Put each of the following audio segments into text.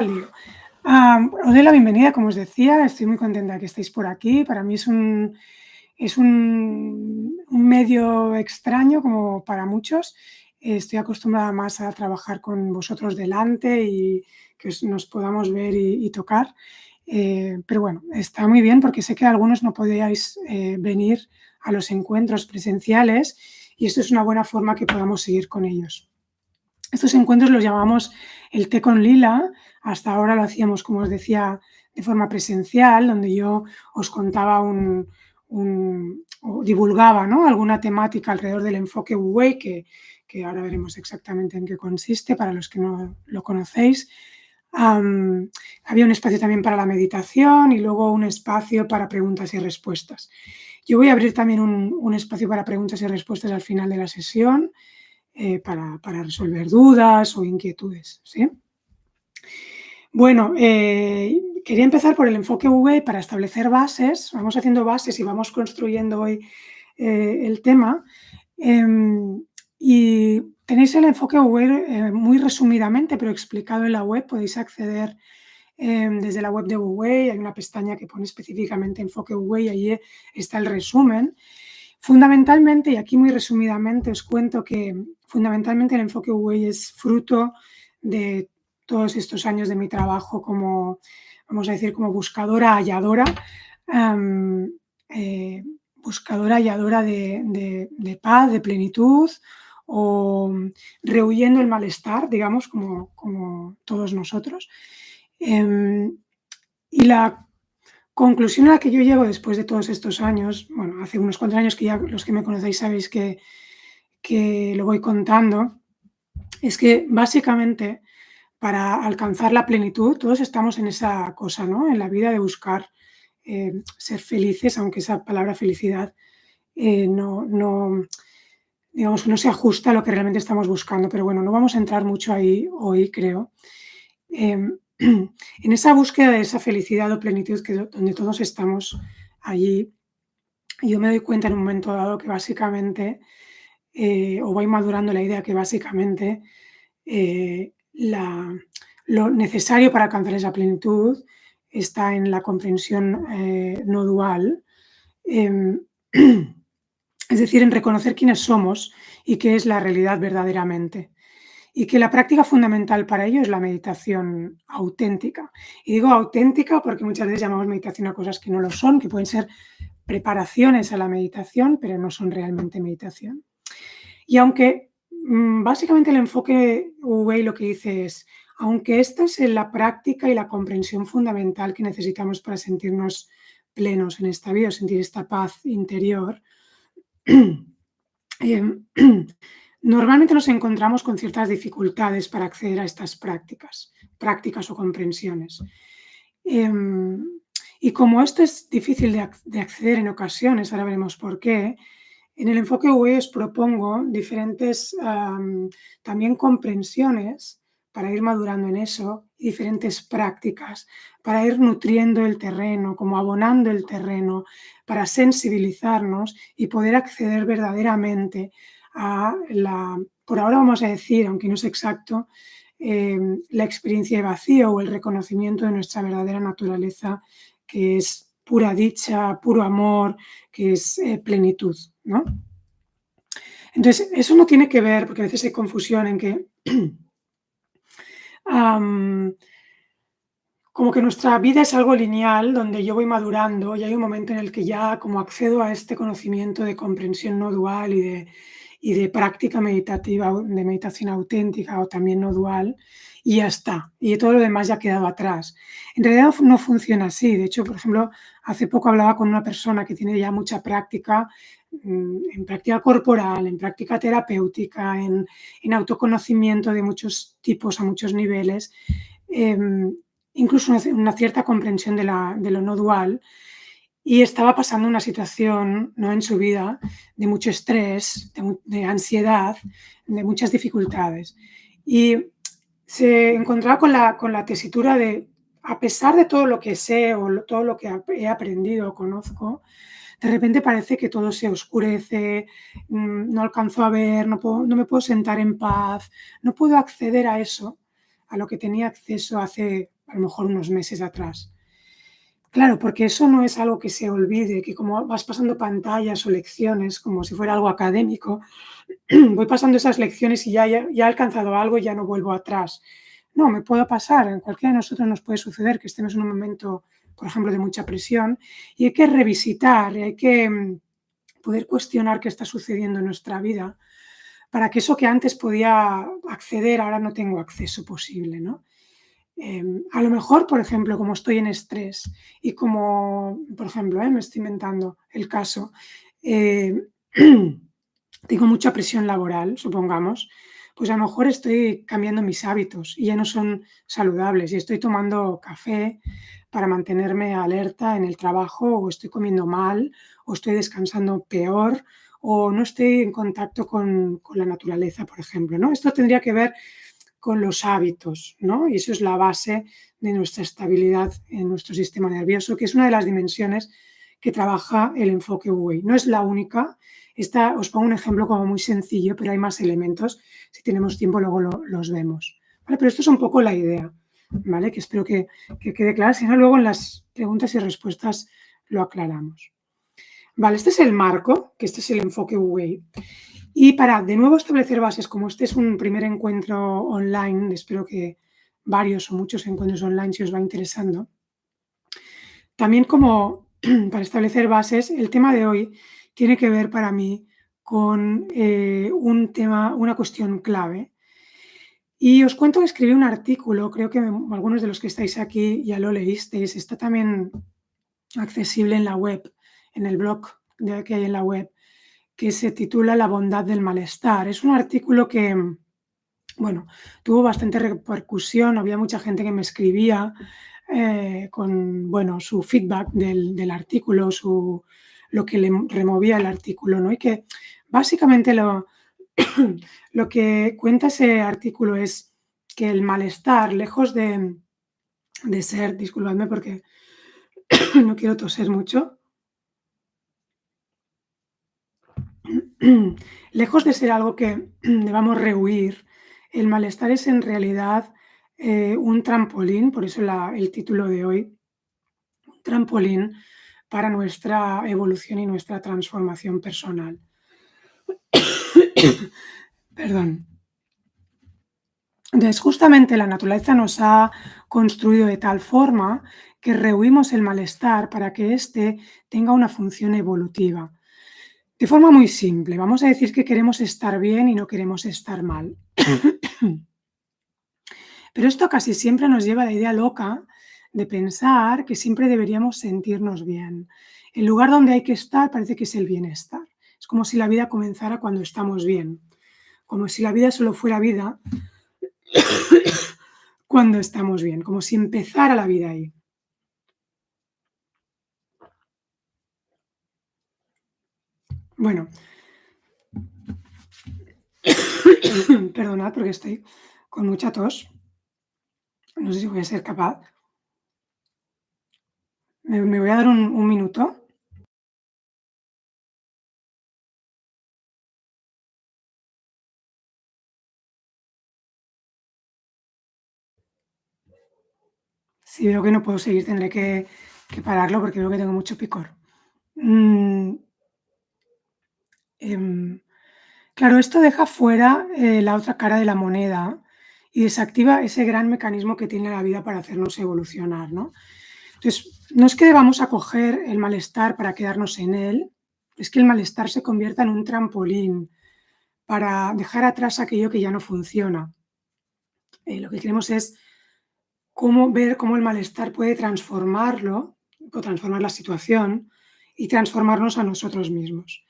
lío. Os doy la bienvenida, como os decía, estoy muy contenta que estéis por aquí. Para mí es un medio extraño como para muchos. Estoy acostumbrada más a trabajar con vosotros delante y que nos podamos ver y tocar. Pero bueno, está muy bien porque sé que algunos no podíais venir a los encuentros presenciales y esto es una buena forma que podamos seguir con ellos. Estos encuentros los llamamos el té con lila. Hasta ahora lo hacíamos, como os decía, de forma presencial, donde yo os contaba o divulgaba, ¿no?, alguna temática alrededor del enfoque Wu-Wei, que ahora veremos exactamente en qué consiste, para los que no lo conocéis. Había un espacio también para la meditación y luego un espacio para preguntas y respuestas. Yo voy a abrir también un espacio para preguntas y respuestas al final de la sesión, para resolver dudas o inquietudes, ¿sí? Bueno, quería empezar por el enfoque Wu-Wei para establecer bases. Vamos haciendo bases y vamos construyendo hoy el tema. Y tenéis el enfoque Wu-Wei muy resumidamente, pero explicado en la web. Podéis acceder desde la web de Wu-Wei. Hay una pestaña que pone específicamente enfoque Wu-Wei y allí está el resumen. Fundamentalmente, y aquí muy resumidamente os cuento que fundamentalmente el enfoque Wu-Wei es fruto de todos estos años de mi trabajo como, vamos a decir, como buscadora halladora, buscadora halladora de paz, de plenitud, o rehuyendo el malestar, digamos, como todos nosotros. Y la conclusión a la que yo llego después de todos estos años, bueno, hace unos cuantos años que ya los que me conocéis sabéis que lo voy contando, es que básicamente para alcanzar la plenitud todos estamos en esa cosa, ¿no?, en la vida de buscar ser felices, aunque esa palabra felicidad no, digamos, no se ajusta a lo que realmente estamos buscando, pero bueno, no vamos a entrar mucho ahí hoy, creo. En esa búsqueda de esa felicidad o plenitud donde todos estamos allí, yo me doy cuenta en un momento dado que básicamente, o voy madurando la idea que básicamente lo necesario para alcanzar esa plenitud está en la comprensión no dual, em, es decir, en reconocer quiénes somos y qué es la realidad verdaderamente. Y que la práctica fundamental para ello es la meditación auténtica. Y digo auténtica porque muchas veces llamamos meditación a cosas que no lo son, que pueden ser preparaciones a la meditación, pero no son realmente meditación. Y aunque básicamente el enfoque Wu-Wei lo que dice es, aunque esta es la práctica y la comprensión fundamental que necesitamos para sentirnos plenos en esta vida, sentir esta paz interior, normalmente nos encontramos con ciertas dificultades para acceder a estas prácticas o comprensiones. Y como esto es difícil de acceder en ocasiones, ahora veremos por qué, en el enfoque Wu-Wei os propongo diferentes también comprensiones para ir madurando en eso, diferentes prácticas para ir nutriendo el terreno, como abonando el terreno, para sensibilizarnos y poder acceder verdaderamente a por ahora vamos a decir, aunque no es exacto, la experiencia de vacío o el reconocimiento de nuestra verdadera naturaleza, que es pura dicha, puro amor, que es plenitud, ¿no? Entonces, eso no tiene que ver, porque a veces hay confusión en que como que nuestra vida es algo lineal, donde yo voy madurando y hay un momento en el que ya como accedo a este conocimiento de comprensión no dual y de práctica meditativa, de meditación auténtica o también no dual, y ya está. Y todo lo demás ya ha quedado atrás. En realidad no funciona así. De hecho, por ejemplo, hace poco hablaba con una persona que tiene ya mucha práctica, en práctica corporal, en práctica terapéutica, en autoconocimiento de muchos tipos, a muchos niveles, incluso una cierta comprensión de lo no dual, y estaba pasando una situación, ¿no?, en su vida de mucho estrés, de ansiedad, de muchas dificultades. Y se encontraba con la tesitura de, a pesar de todo lo que sé o todo lo que he aprendido o conozco, de repente parece que todo se oscurece, no alcanzo a ver, no me puedo sentar en paz, no puedo acceder a eso, a lo que tenía acceso hace a lo mejor unos meses atrás. Claro, porque eso no es algo que se olvide, que como vas pasando pantallas o lecciones como si fuera algo académico, voy pasando esas lecciones y ya he alcanzado algo y ya no vuelvo atrás. No, me puede pasar, en cualquiera de nosotros nos puede suceder que estemos en un momento, por ejemplo, de mucha presión y hay que revisitar, y hay que poder cuestionar qué está sucediendo en nuestra vida para que eso que antes podía acceder, ahora no tengo acceso posible, ¿no? A lo mejor, por ejemplo, como estoy en estrés y como, por ejemplo, me estoy inventando el caso, eh, tengo mucha presión laboral, supongamos, pues a lo mejor estoy cambiando mis hábitos y ya no son saludables y estoy tomando café para mantenerme alerta en el trabajo o estoy comiendo mal o estoy descansando peor o no estoy en contacto con la naturaleza, por ejemplo, ¿no? Esto tendría que ver con los hábitos, ¿no? Y eso es la base de nuestra estabilidad en nuestro sistema nervioso, que es una de las dimensiones que trabaja el enfoque Wu-Wei. No es la única. Os pongo un ejemplo como muy sencillo, pero hay más elementos. Si tenemos tiempo, luego los vemos. ¿Vale? Pero esto es un poco la idea, ¿vale? Que espero que quede clara. Si no, luego en las preguntas y respuestas lo aclaramos. Vale, este es el marco, que este es el enfoque Wu-Wei. Y para de nuevo establecer bases, como este es un primer encuentro online, espero que varios o muchos encuentros online si os va interesando, también como para establecer bases, el tema de hoy tiene que ver para mí con un tema, una cuestión clave. Y os cuento que escribí un artículo, creo que algunos de los que estáis aquí ya lo leísteis, está también accesible en la web, en el blog que hay en la web, que se titula La bondad del malestar. Es un artículo que, bueno, tuvo bastante repercusión, había mucha gente que me escribía con, bueno, su feedback del artículo, lo que le removía el artículo, ¿no? Y que básicamente lo que cuenta ese artículo es que el malestar, lejos de ser, disculpadme porque no quiero toser mucho, lejos de ser algo que debamos rehuir, el malestar es en realidad un trampolín, por eso el título de hoy, un trampolín para nuestra evolución y nuestra transformación personal. Perdón. Entonces, justamente la naturaleza nos ha construido de tal forma que rehuimos el malestar para que éste tenga una función evolutiva. De forma muy simple, vamos a decir que queremos estar bien y no queremos estar mal. Pero esto casi siempre nos lleva a la idea loca de pensar que siempre deberíamos sentirnos bien. El lugar donde hay que estar parece que es el bienestar. Es como si la vida comenzara cuando estamos bien, como si la vida solo fuera vida cuando estamos bien, como si empezara la vida ahí. Bueno, perdonad porque estoy con mucha tos. No sé si voy a ser capaz. Me voy a dar un minuto. Si veo que no puedo seguir, tendré que pararlo porque veo que tengo mucho picor. Mm, em, claro, esto deja fuera la otra cara de la moneda y desactiva ese gran mecanismo que tiene la vida para hacernos evolucionar, ¿no? Entonces, no es que debamos acoger el malestar para quedarnos en él, es que el malestar se convierta en un trampolín para dejar atrás aquello que ya no funciona. Lo que queremos es ver cómo el malestar puede transformarlo o transformar la situación y transformarnos a nosotros mismos,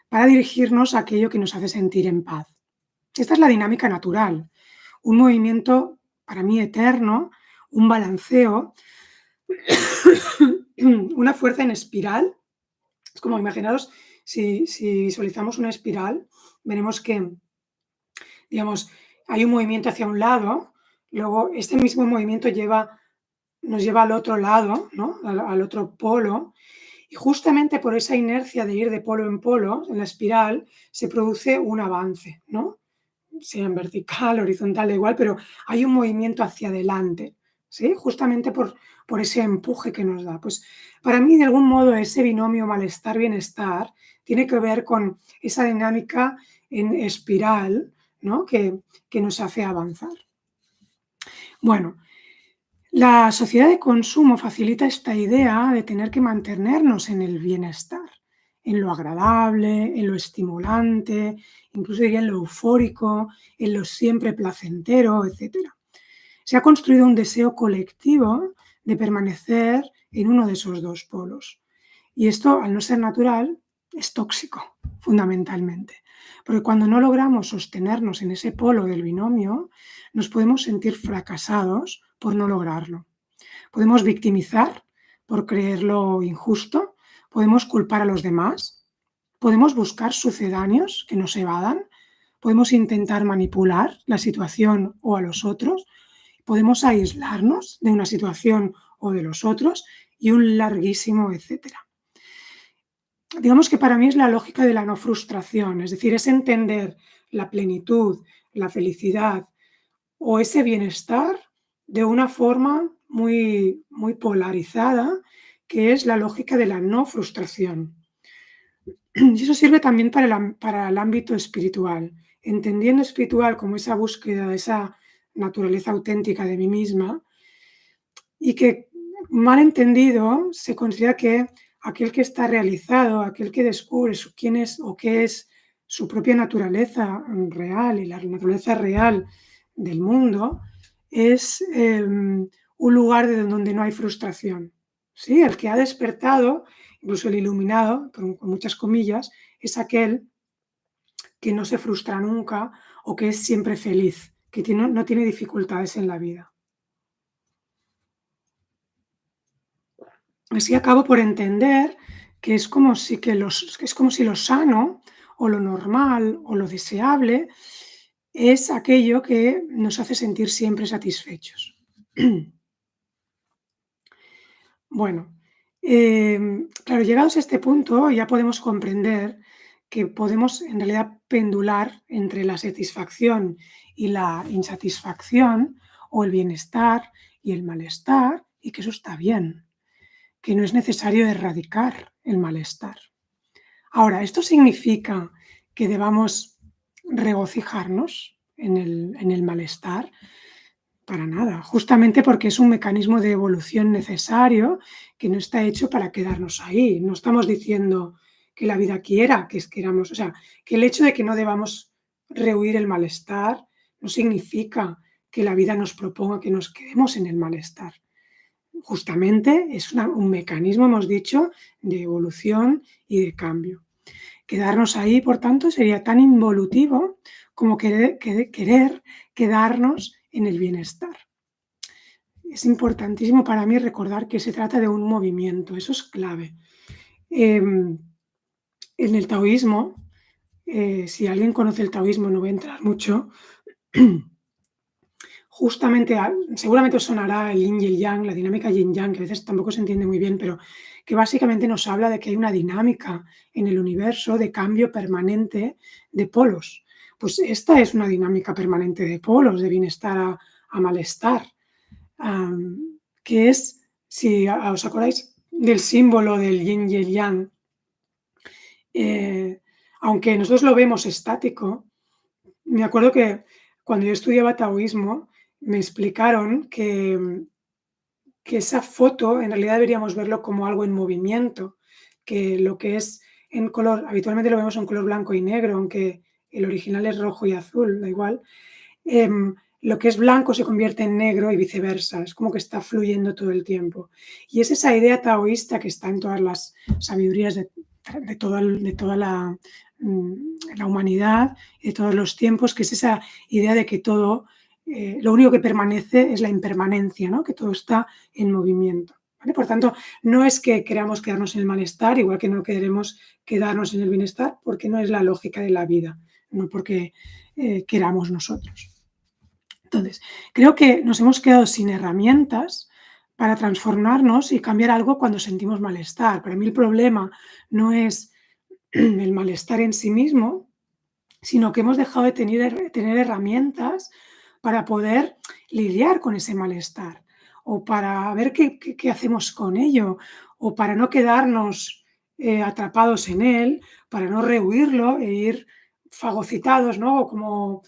para dirigirnos a aquello que nos hace sentir en paz. Esta es la dinámica natural, un movimiento para mí eterno, un balanceo, una fuerza en espiral. Es como, imaginaros, si visualizamos una espiral, veremos que, digamos, hay un movimiento hacia un lado, luego este mismo movimiento nos lleva al otro lado, ¿no? Al otro polo, y justamente por esa inercia de ir de polo en polo, en la espiral, se produce un avance, ¿no? sea en vertical, horizontal, da igual, pero hay un movimiento hacia adelante, ¿sí? Justamente por ese empuje que nos da. Pues para mí, de algún modo, ese binomio malestar-bienestar tiene que ver con esa dinámica en espiral, ¿no? Que nos hace avanzar. Bueno, la sociedad de consumo facilita esta idea de tener que mantenernos en el bienestar, en lo agradable, en lo estimulante, incluso diría en lo eufórico, en lo siempre placentero, etcétera. Se ha construido un deseo colectivo de permanecer en uno de esos dos polos. Y esto, al no ser natural, es tóxico, fundamentalmente. Porque cuando no logramos sostenernos en ese polo del binomio, nos podemos sentir fracasados por no lograrlo. Podemos victimizar por creerlo injusto, podemos culpar a los demás, podemos buscar sucedáneos que nos evadan, podemos intentar manipular la situación o a los otros, podemos aislarnos de una situación o de los otros y un larguísimo etcétera. Digamos que para mí es la lógica de la no frustración, es decir, es entender la plenitud, la felicidad o ese bienestar de una forma muy polarizada, que es la lógica de la no frustración. Y eso sirve también para el ámbito espiritual, entendiendo espiritual como esa búsqueda de esa naturaleza auténtica de mí misma, y que mal entendido se considera que aquel que está realizado, aquel que descubre quién es o qué es su propia naturaleza real y la naturaleza real del mundo, es un lugar de donde no hay frustración. ¿Sí? El que ha despertado, incluso el iluminado, con muchas comillas, es aquel que no se frustra nunca o que es siempre feliz, que no tiene dificultades en la vida. Así acabo por entender que es como si lo sano o lo normal o lo deseable es aquello que nos hace sentir siempre satisfechos. Bueno, claro, llegados a este punto ya podemos comprender que podemos en realidad pendular entre la satisfacción y la insatisfacción, o el bienestar y el malestar, y que eso está bien, que no es necesario erradicar el malestar. Ahora, ¿esto significa que debamos regocijarnos en el malestar? Para nada, justamente porque es un mecanismo de evolución necesario que no está hecho para quedarnos ahí. No estamos diciendo que la vida quiera que queramos, o sea, que el hecho de que no debamos rehuir el malestar no significa que la vida nos proponga que nos quedemos en el malestar. Justamente es un mecanismo, hemos dicho, de evolución y de cambio. Quedarnos ahí, por tanto, sería tan involutivo como querer quedarnos en el bienestar. Es importantísimo para mí recordar que se trata de un movimiento, eso es clave. En el taoísmo, si alguien conoce el taoísmo, no voy a entrar mucho, justamente, seguramente os sonará el yin y el yang, la dinámica yin-yang, que a veces tampoco se entiende muy bien, pero que básicamente nos habla de que hay una dinámica en el universo de cambio permanente de polos. Pues esta es una dinámica permanente de polos, de bienestar a malestar, que es, si os acordáis del símbolo del yin y el yang, aunque nosotros lo vemos estático, me acuerdo que cuando yo estudiaba taoísmo me explicaron que esa foto en realidad deberíamos verlo como algo en movimiento, que lo que es en color, habitualmente lo vemos en color blanco y negro, aunque el original es rojo y azul, da igual. Lo que es blanco se convierte en negro y viceversa, es como que está fluyendo todo el tiempo. Y es esa idea taoísta que está en todas las sabidurías de toda la humanidad, de todos los tiempos, que es esa idea de que todo, lo único que permanece es la impermanencia, ¿no? Que todo está en movimiento. ¿Vale? Por tanto, no es que queramos quedarnos en el malestar, igual que no queremos quedarnos en el bienestar, porque no es la lógica de la vida, no porque queramos nosotros. Entonces, creo que nos hemos quedado sin herramientas para transformarnos y cambiar algo cuando sentimos malestar. Para mí el problema no es el malestar en sí mismo, sino que hemos dejado de tener herramientas para poder lidiar con ese malestar, o para ver qué hacemos con ello, o para no quedarnos atrapados en él, para no rehuirlo e ir fagocitados, ¿no? O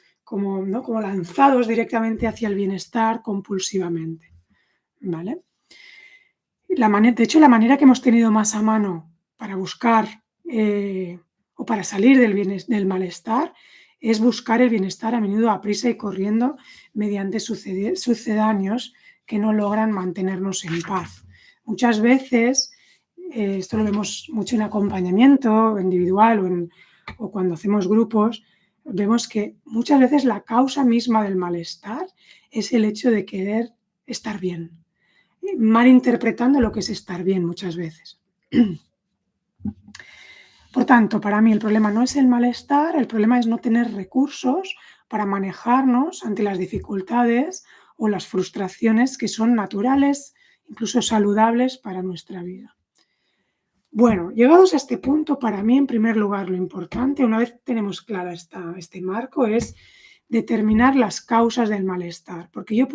¿no? Como lanzados directamente hacia el bienestar compulsivamente, ¿vale? De hecho, la manera que hemos tenido más a mano para buscar o para salir del malestar es buscar el bienestar a menudo a prisa y corriendo mediante sucedáneos que no logran mantenernos en paz. Muchas veces, esto lo vemos mucho en acompañamiento individual o cuando hacemos grupos, vemos que muchas veces la causa misma del malestar es el hecho de querer estar bien, malinterpretando lo que es estar bien muchas veces. Por tanto, para mí el problema no es el malestar, el problema es no tener recursos para manejarnos ante las dificultades o las frustraciones que son naturales, incluso saludables para nuestra vida. Bueno, llegados a este punto, para mí, en primer lugar, lo importante, una vez tenemos clara este marco, es determinar las causas del malestar, porque yo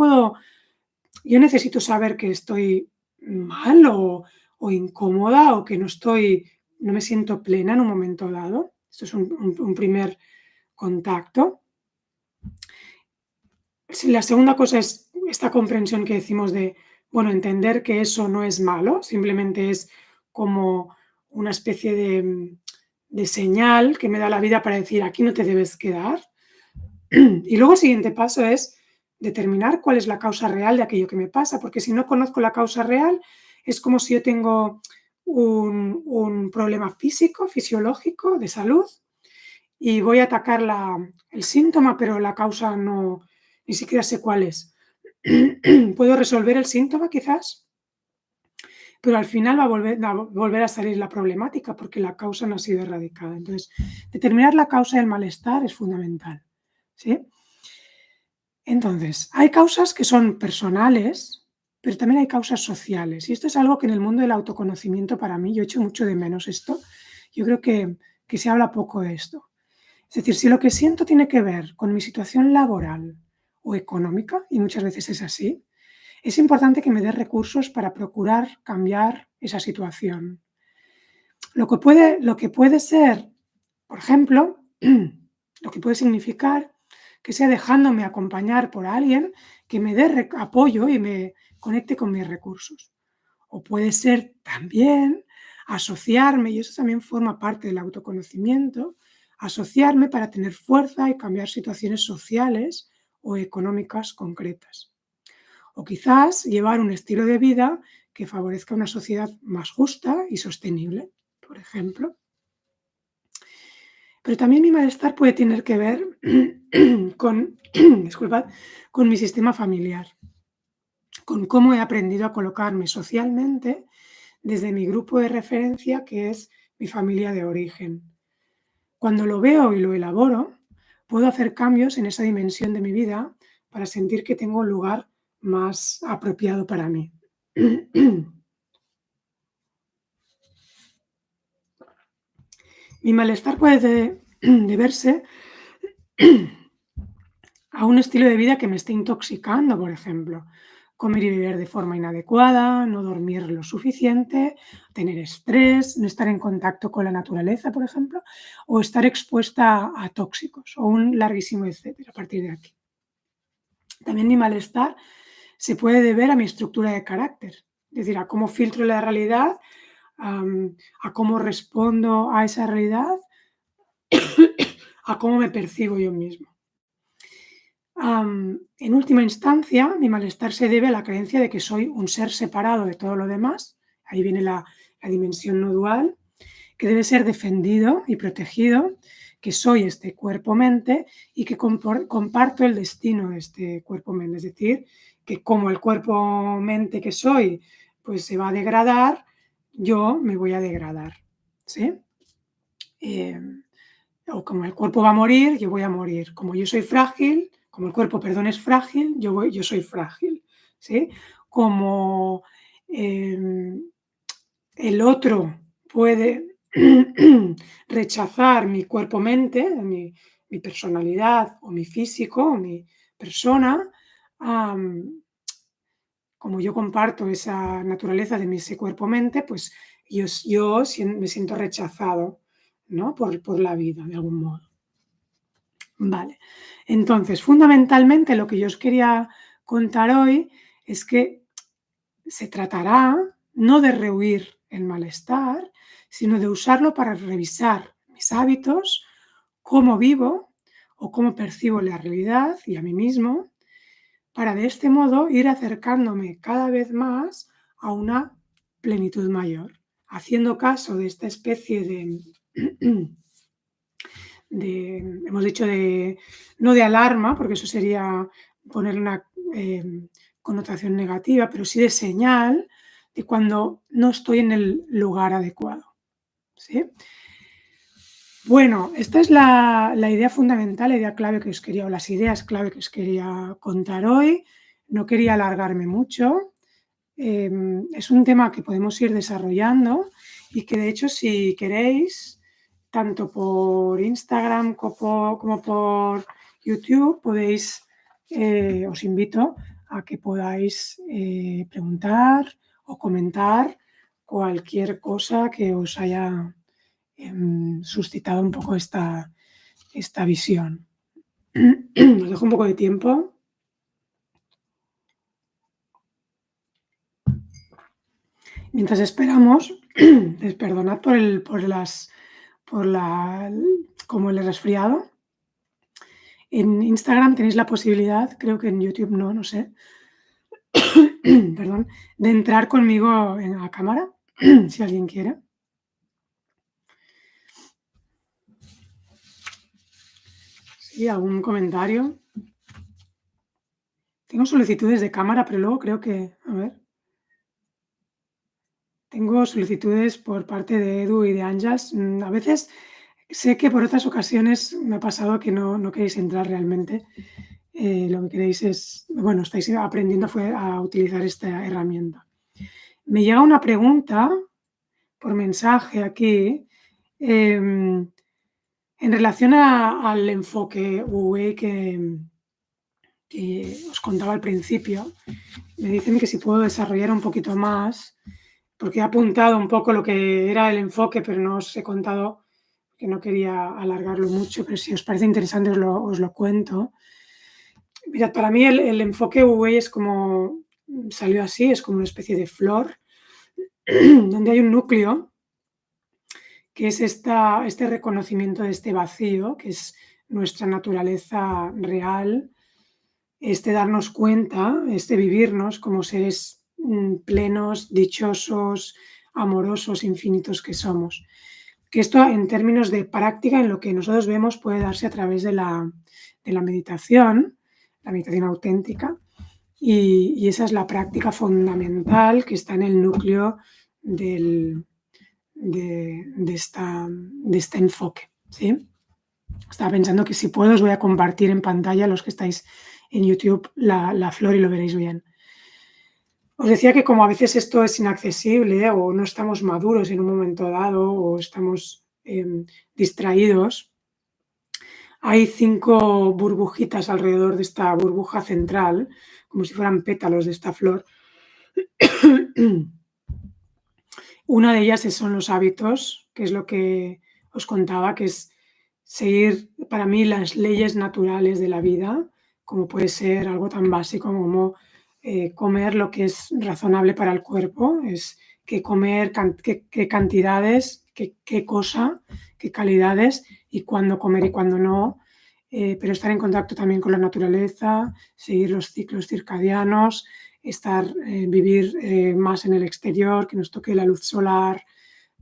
necesito saber que estoy mal o incómoda o que no me siento plena en un momento dado. Esto es un primer contacto. La segunda cosa es esta comprensión que decimos de, bueno, entender que eso no es malo, simplemente es como una especie de señal que me da la vida para decir, aquí no te debes quedar. Y luego el siguiente paso es determinar cuál es la causa real de aquello que me pasa, porque si no conozco la causa real, es como si yo tengo un problema físico, fisiológico, de salud, y voy a atacar el síntoma, pero la causa no, ni siquiera sé cuál es. Puedo resolver el síntoma quizás, pero al final va a volver a salir la problemática porque la causa no ha sido erradicada. Entonces, determinar la causa del malestar es fundamental, ¿sí? Entonces, hay causas que son personales, pero también hay causas sociales. Y esto es algo que en el mundo del autoconocimiento, para mí, yo echo mucho de menos esto. Yo creo que se habla poco de esto. Es decir, si lo que siento tiene que ver con mi situación laboral o económica, y muchas veces es así, es importante que me dé recursos para procurar cambiar esa situación. Lo que puede ser, por ejemplo, lo que puede significar que sea dejándome acompañar por alguien que me dé apoyo y me conecte con mis recursos. O puede ser también asociarme, y eso también forma parte del autoconocimiento, asociarme para tener fuerza y cambiar situaciones sociales o económicas concretas. O quizás llevar un estilo de vida que favorezca una sociedad más justa y sostenible, por ejemplo. Pero también mi malestar puede tener que ver disculpad, con mi sistema familiar, con cómo he aprendido a colocarme socialmente desde mi grupo de referencia, que es mi familia de origen. Cuando lo veo y lo elaboro, puedo hacer cambios en esa dimensión de mi vida para sentir que tengo un lugar más apropiado para mí. Mi malestar puede deberse a un estilo de vida que me esté intoxicando, por ejemplo. Comer y beber de forma inadecuada, no dormir lo suficiente, tener estrés, no estar en contacto con la naturaleza, por ejemplo, o estar expuesta a tóxicos, o un larguísimo etcétera a partir de aquí. También mi malestar se puede deber a mi estructura de carácter, es decir, a cómo filtro la realidad, a cómo respondo a esa realidad, a cómo me percibo yo mismo. En última instancia, mi malestar se debe a la creencia de que soy un ser separado de todo lo demás, ahí viene la dimensión no dual, que debe ser defendido y protegido, que soy este cuerpo-mente y que comparto el destino de este cuerpo-mente, es decir, que como el cuerpo-mente que soy pues se va a degradar, yo me voy a degradar, ¿sí? O como el cuerpo va a morir, yo voy a morir. Como yo soy frágil, como el cuerpo, perdón, es frágil, yo soy frágil, ¿sí? Como el otro puede rechazar mi cuerpo-mente, mi mi personalidad o mi físico o mi persona, como yo comparto esa naturaleza de mi ese cuerpo-mente, pues me siento rechazado, ¿no? Por la vida, de algún modo. Vale. Entonces, fundamentalmente, lo que yo os quería contar hoy es que se tratará no de rehuir el malestar, sino de usarlo para revisar mis hábitos, cómo vivo o cómo percibo la realidad y a mí mismo, para de este modo ir acercándome cada vez más a una plenitud mayor, haciendo caso de esta especie hemos dicho, no de alarma, porque eso sería poner una connotación negativa, pero sí de señal de cuando no estoy en el lugar adecuado, ¿sí? Bueno, esta es la idea fundamental, la idea clave que os quería, o las ideas clave que os quería contar hoy. No quería alargarme mucho. Es un tema que podemos ir desarrollando y que, de hecho, si queréis, tanto por Instagram como por YouTube, os invito a que podáis preguntar o comentar cualquier cosa que os haya suscitado un poco esta visión. Os dejo un poco de tiempo. Mientras esperamos, perdonad como el resfriado. En Instagram tenéis la posibilidad, creo que en YouTube no sé, perdón, de entrar conmigo en la cámara, si alguien quiere. Sí, algún comentario. Tengo solicitudes de cámara, pero luego creo que, a ver. Tengo solicitudes por parte de Edu y de Àngels. A veces sé que por otras ocasiones me ha pasado que no queréis entrar realmente. Lo que queréis es, bueno, estáis aprendiendo a utilizar esta herramienta. Me llega una pregunta por mensaje aquí en relación al enfoque Wu-Wei que os contaba al principio. Me dicen que si puedo desarrollar un poquito más, porque he apuntado un poco lo que era el enfoque, pero no os he contado, que no quería alargarlo mucho, pero si os parece interesante os lo cuento. Mirad, para mí el enfoque Wu-Wei es como, salió así, es como una especie de flor, donde hay un núcleo, que es este reconocimiento de este vacío, que es nuestra naturaleza real, este darnos cuenta, este vivirnos como seres plenos, dichosos, amorosos, infinitos que somos. Que esto, en términos de práctica, en lo que nosotros vemos, puede darse a través de la meditación, la meditación auténtica, y esa es la práctica fundamental que está en el núcleo de este enfoque, ¿sí? Estaba pensando que si puedo os voy a compartir en pantalla, los que estáis en YouTube, la flor y lo veréis bien. Os decía que como a veces esto es inaccesible o no estamos maduros en un momento dado o estamos distraídos, hay 5 burbujitas alrededor de esta burbuja central, como si fueran pétalos de esta flor. Una de ellas son los hábitos, que es lo que os contaba, que es seguir para mí las leyes naturales de la vida, como puede ser algo tan básico como comer lo que es razonable para el cuerpo, es qué comer, qué cantidades, qué cosa, qué calidades y cuándo comer y cuándo no, pero estar en contacto también con la naturaleza, seguir los ciclos circadianos, vivir más en el exterior, que nos toque la luz solar,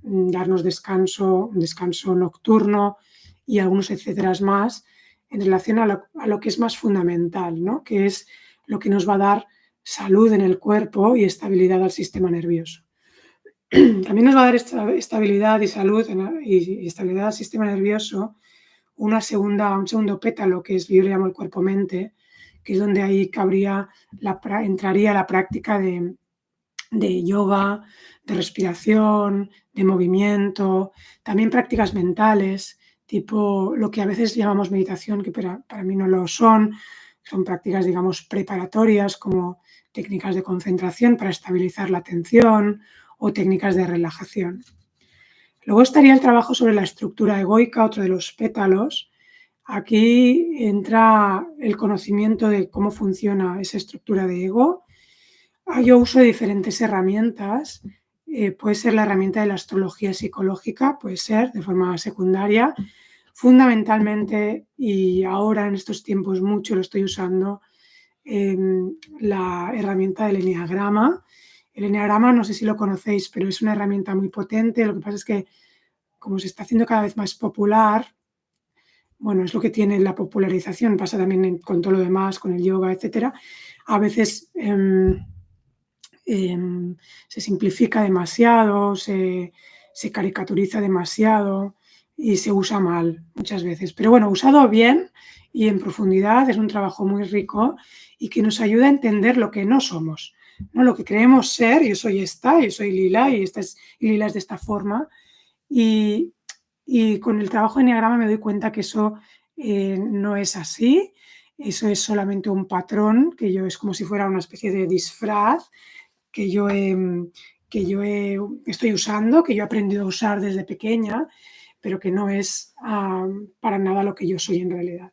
darnos descanso, un descanso nocturno y algunos etcétera más en relación a lo que es más fundamental, ¿no? Que es lo que nos va a dar salud en el cuerpo y estabilidad al sistema nervioso. También nos va a dar estabilidad y salud y estabilidad al sistema nervioso un segundo pétalo, que es, yo le llamo el cuerpo-mente, que es donde ahí entraría la práctica de yoga, de respiración, de movimiento, también prácticas mentales, tipo lo que a veces llamamos meditación, que para mí no lo son prácticas, digamos, preparatorias como técnicas de concentración para estabilizar la atención o técnicas de relajación. Luego estaría el trabajo sobre la estructura egoica, otro de los pétalos. Aquí entra el conocimiento de cómo funciona esa estructura de ego. Yo uso diferentes herramientas. Puede ser la herramienta de la astrología psicológica, puede ser de forma secundaria. Fundamentalmente, y ahora en estos tiempos mucho lo estoy usando, la herramienta del eneagrama. El eneagrama, no sé si lo conocéis, pero es una herramienta muy potente. Lo que pasa es que, como se está haciendo cada vez más popular, bueno, es lo que tiene la popularización, pasa también con todo lo demás, con el yoga, etcétera. A veces se simplifica demasiado, se caricaturiza demasiado y se usa mal muchas veces. Pero bueno, usado bien y en profundidad es un trabajo muy rico y que nos ayuda a entender lo que no somos, ¿no? Lo que creemos ser. Yo soy esta, yo soy Lila y Lila es de esta forma. Y con el trabajo de eneagrama me doy cuenta que eso no es así. Eso es solamente un patrón, que yo es como si fuera una especie de disfraz que yo estoy usando, que yo he aprendido a usar desde pequeña, pero que no es para nada lo que yo soy en realidad.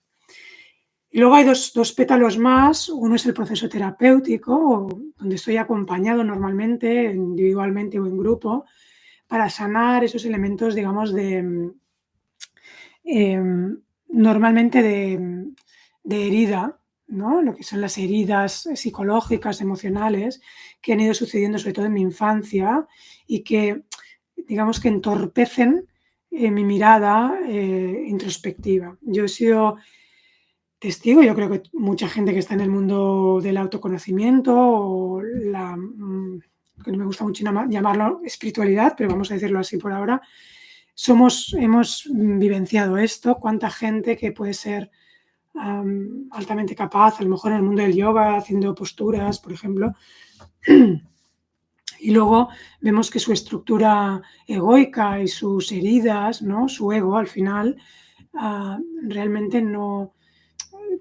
Y luego hay dos pétalos más. Uno es el proceso terapéutico, donde estoy acompañado normalmente, individualmente o en grupo, para sanar esos elementos, digamos, normalmente de herida, ¿no? Lo que son las heridas psicológicas, emocionales, que han ido sucediendo sobre todo en mi infancia y que, digamos, que entorpecen mi mirada introspectiva. Yo he sido testigo, yo creo que mucha gente que está en el mundo del autoconocimiento o que no me gusta mucho llamarlo espiritualidad, pero vamos a decirlo así por ahora, hemos vivenciado esto. Cuánta gente que puede ser altamente capaz, a lo mejor en el mundo del yoga, haciendo posturas, por ejemplo, y luego vemos que su estructura egoica y sus heridas, ¿no? Su ego al final, realmente no,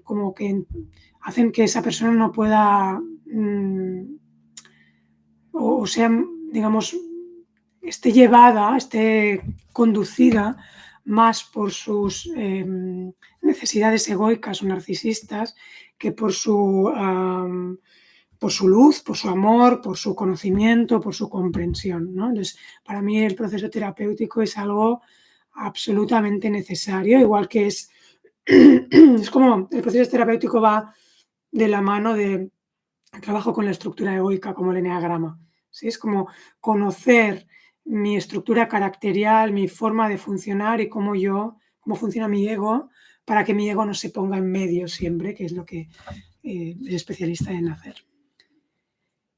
como que hacen que esa persona no pueda, o sea, digamos, esté llevada, esté conducida más por sus necesidades egoicas o narcisistas que por su luz, por su amor, por su conocimiento, por su comprensión, ¿no? Entonces, para mí el proceso terapéutico es algo absolutamente necesario, igual que es como el proceso terapéutico va de la mano de trabajo con la estructura egoica como el eneagrama, ¿sí? Es como conocer mi estructura caracterial, mi forma de funcionar y cómo funciona mi ego, para que mi ego no se ponga en medio siempre, que es lo que es especialista en hacer.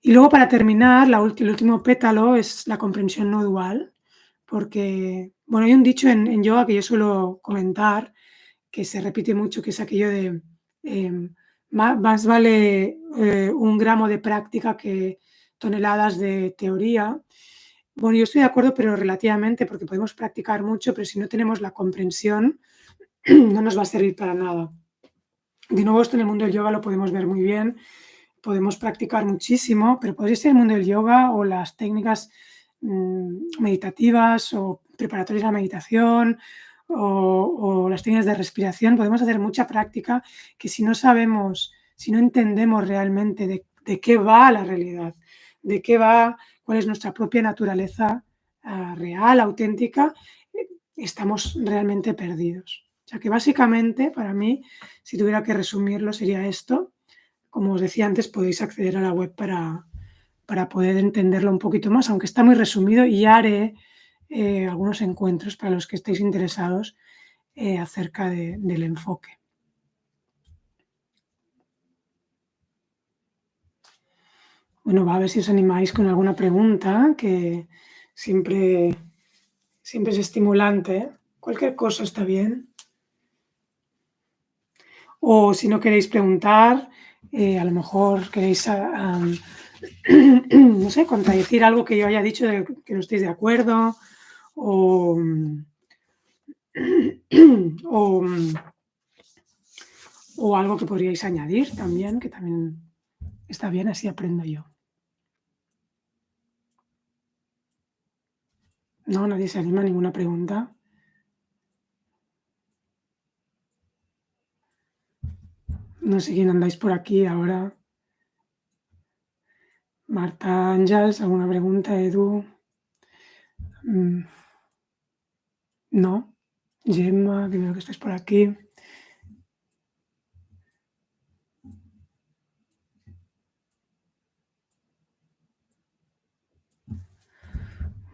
Y luego, para terminar, el último pétalo es la comprensión no dual, porque, bueno, hay un dicho en yoga que yo suelo comentar, que se repite mucho, que es aquello de más vale un gramo de práctica que toneladas de teoría. Bueno, yo estoy de acuerdo, pero relativamente, porque podemos practicar mucho, pero si no tenemos la comprensión, no nos va a servir para nada. De nuevo, esto en el mundo del yoga lo podemos ver muy bien. Podemos practicar muchísimo, pero podría ser el mundo del yoga o las técnicas meditativas o preparatorias a la meditación o las técnicas de respiración. Podemos hacer mucha práctica que si no sabemos, si no entendemos realmente de qué va la realidad, de qué va, cuál es nuestra propia naturaleza real, auténtica, estamos realmente perdidos. O sea que básicamente, para mí, si tuviera que resumirlo, sería esto. Como os decía antes, podéis acceder a la web para poder entenderlo un poquito más, aunque está muy resumido, y haré algunos encuentros para los que estéis interesados acerca del enfoque. Bueno, va a ver si os animáis con alguna pregunta, que siempre es estimulante. Cualquier cosa está bien. O si no queréis preguntar, a lo mejor queréis no sé, contradecir algo que yo haya dicho que no estéis de acuerdo, o O, o algo que podríais añadir también, que también está bien, así aprendo yo. No, nadie se anima a ninguna pregunta. No sé quién andáis por aquí ahora. Marta, Àngels, ¿alguna pregunta? Edu, mm, no. Gemma, que veo que estáis por aquí.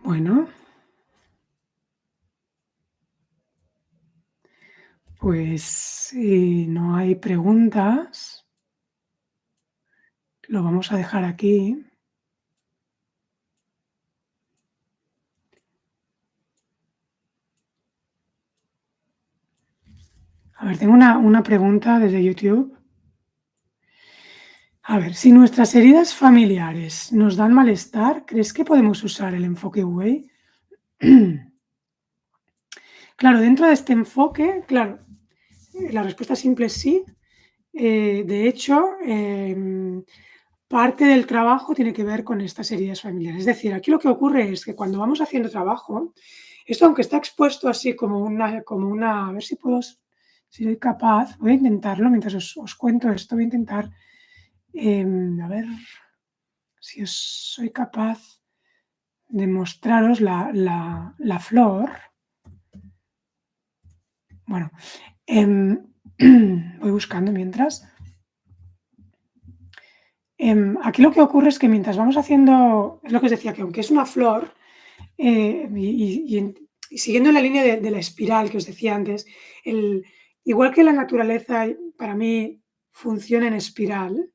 Bueno, pues si no hay preguntas, lo vamos a dejar aquí. A ver, tengo una pregunta desde YouTube. A ver, si nuestras heridas familiares nos dan malestar, ¿crees que podemos usar el enfoque Wei? Claro, dentro de este enfoque, claro, la respuesta simple es sí. De hecho, parte del trabajo tiene que ver con estas heridas familiares. Es decir, aquí lo que ocurre es que cuando vamos haciendo trabajo, esto aunque está expuesto así como una, a ver si puedo, si soy capaz, voy a intentarlo mientras os cuento esto, voy a intentar, a ver si soy capaz de mostraros la flor. Bueno, voy buscando mientras. Aquí lo que ocurre es que mientras vamos haciendo, es lo que os decía, que aunque es una flor, y siguiendo la línea de la espiral que os decía antes, igual que la naturaleza para mí funciona en espiral,